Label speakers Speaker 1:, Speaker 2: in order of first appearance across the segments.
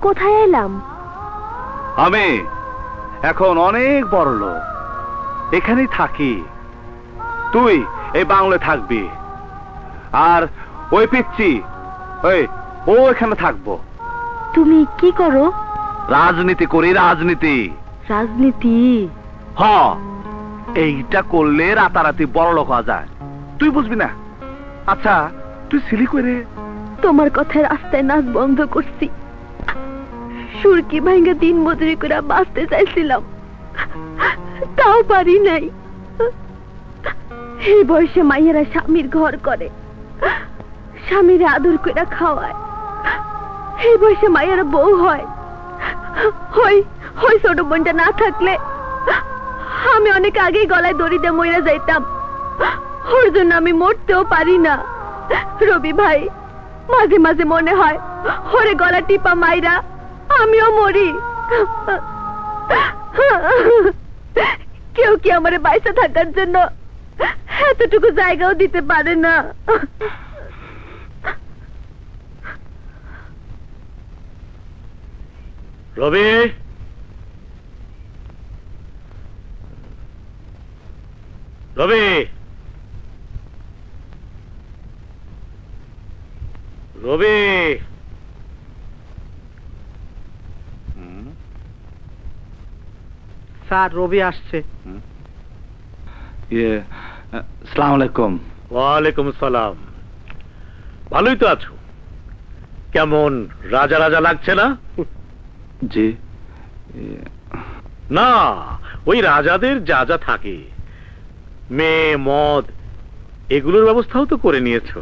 Speaker 1: কোথায় এলাম?
Speaker 2: আমি এখন অনেক বড় লোক, এখানেই থাকি। তুই এই বাংলায় থাকবি, আর ওই পিচ্ছি ও এখানে থাকবো।
Speaker 1: তুমি কি করো?
Speaker 2: রাজনীতি করি, রাজনীতি।
Speaker 1: রাজনীতি?
Speaker 2: হ, এইটা করলে রাতারাতি বড় লোক হওয়া যায়, তুই বুঝবি না। আচ্ছা তুই সিলি করে?
Speaker 1: তোমার কথায় রাস্তায় নাচ বন্ধ করছি, সুরকি ভাঙ্গা দিন মজুরি করে বাঁচতে চাইছিলাম, তাও পারি নাই। এই বয়সে মাইয়েরা স্বামীর ঘর করে, স্বামীর আদর করে খাওয়ায়। এই বয়সে মাইয়েরা বউ হয়। ওই ছোট বোনটা না থাকলে আমি অনেক আগেই গলায় দড়ি দিয়ে মরে যাইতাম। ওর জন্য আমি মরতেও পারি না। রবি ভাই, মাঝে মাঝে মনে হয় ওরে গলা টিপা মাইরা আমিও মরি। কেউ কি আমারে বাইসে থাকার জন্য এতটুকু জায়গাও দিতে পারে না।
Speaker 3: রবি, রবি, রবি।
Speaker 4: স্যার, রবি আসছে।
Speaker 2: আসসালামু আলাইকুম।
Speaker 3: ওয়ালাইকুম সালাম। ভালোই তো আছো? কেমন রাজা রাজা লাগছে না?
Speaker 2: জি।
Speaker 3: না, ওই রাজাদের যা যা থাকে, মেয়ে, মদ, এগুলোর ব্যবস্থাও তো করে নিয়েছো।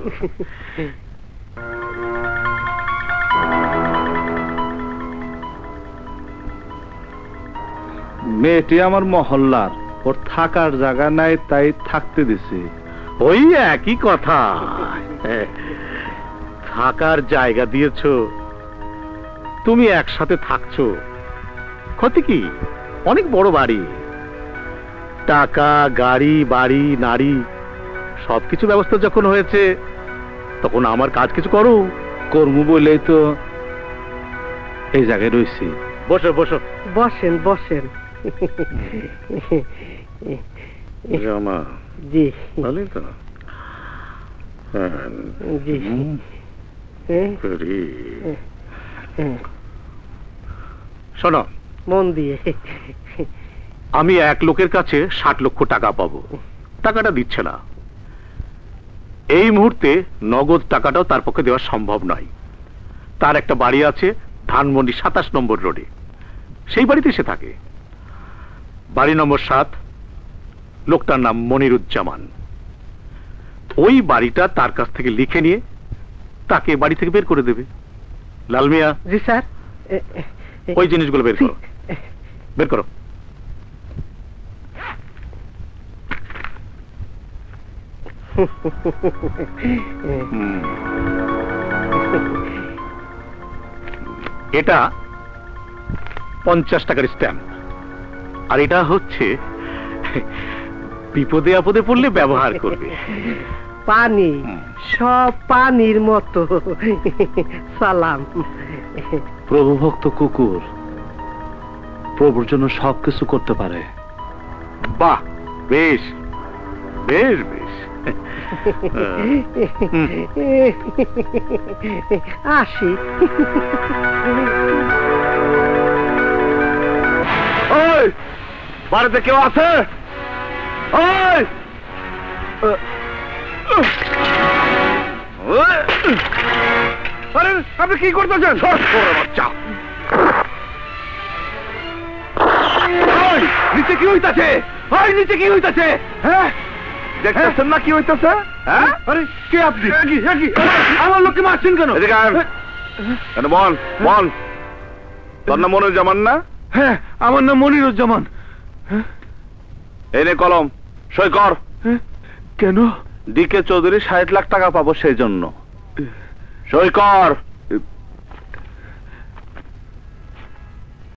Speaker 2: মেয়েটি আমার মহল্লার, ওর থাকার জায়গা নাই, তাই থাকতে দিছি।
Speaker 3: ওই একই কথা, থাকার জায়গা দিয়েছো, তুমি একসাথে থাকছো, ক্ষতি কি? অনেক বড় বাড়ি, টাকা, গাড়ি, বাড়ি, নারী, সবকিছু ব্যবস্থা যখন হয়েছে, তখন আমার কাজ কিছু করো।
Speaker 2: কর্ম বলেই তো এই জায়গায় রয়েছি।
Speaker 3: বসো বসো।
Speaker 4: বসেন বসেন।
Speaker 3: জামা
Speaker 4: জি
Speaker 3: ভালোই তো।
Speaker 4: জি।
Speaker 3: শোনো,
Speaker 4: মন দিয়ে।
Speaker 3: আমি এক লোকের কাছে 60 লক্ষ টাকা পাবো, টাকাটা দিচ্ছে না। এই মুহূর্তে নগদ টাকাটাও তার পক্ষে দেওয়া সম্ভব নয়। তার একটা বাড়ি আছে ধানমন্ডি 27 নম্বর রোডে, সেই বাড়িতে সে থাকে। বাড়ি নম্বর 7, লোকটার নাম মনিরুজ্জামান। ওই বাড়িটা তার কাছ থেকে লিখে নিয়ে তাকে বাড়ি থেকে বের করে দেবে। লাল মিয়া।
Speaker 4: জি স্যার।
Speaker 3: ওই জিনিসগুলো বের করো, বের করো। এটা 50 টাকার স্ট্যাম্প, আর এটা হচ্ছে বিপদে আপদে পড়লে ব্যবহার করবে।
Speaker 4: পানি, সব পানির মতো। সালাম।
Speaker 2: প্রভুভক্ত কুকুর প্রভুর জন্য সবকিছু করতে পারে।
Speaker 3: বাহ, বেশ বেশ বেশ।
Speaker 4: আসি।
Speaker 2: ওই বাড়িতে কেউ আছে? ওই আরে আপনি কি করতেছেন? বাচ্চা, নিচে কি হইতাছে? ওই নিচে কি হইতাছে? হ্যাঁ, দেখতেছেন না কি হইতাছে? হ্যাঁ, আরে কে আপনি? আমার লোককে মারছেন কেন? কেন বল বল, তোর নাম মনিরুজ্জামান না? হ্যাঁ, আমার নাম মনিরুজ্জামান। এনে কলম, সই কর। কেন? ডিকে চৌধুরী 60 লাখ টাকা পাবো সেই জন্য। সই কর।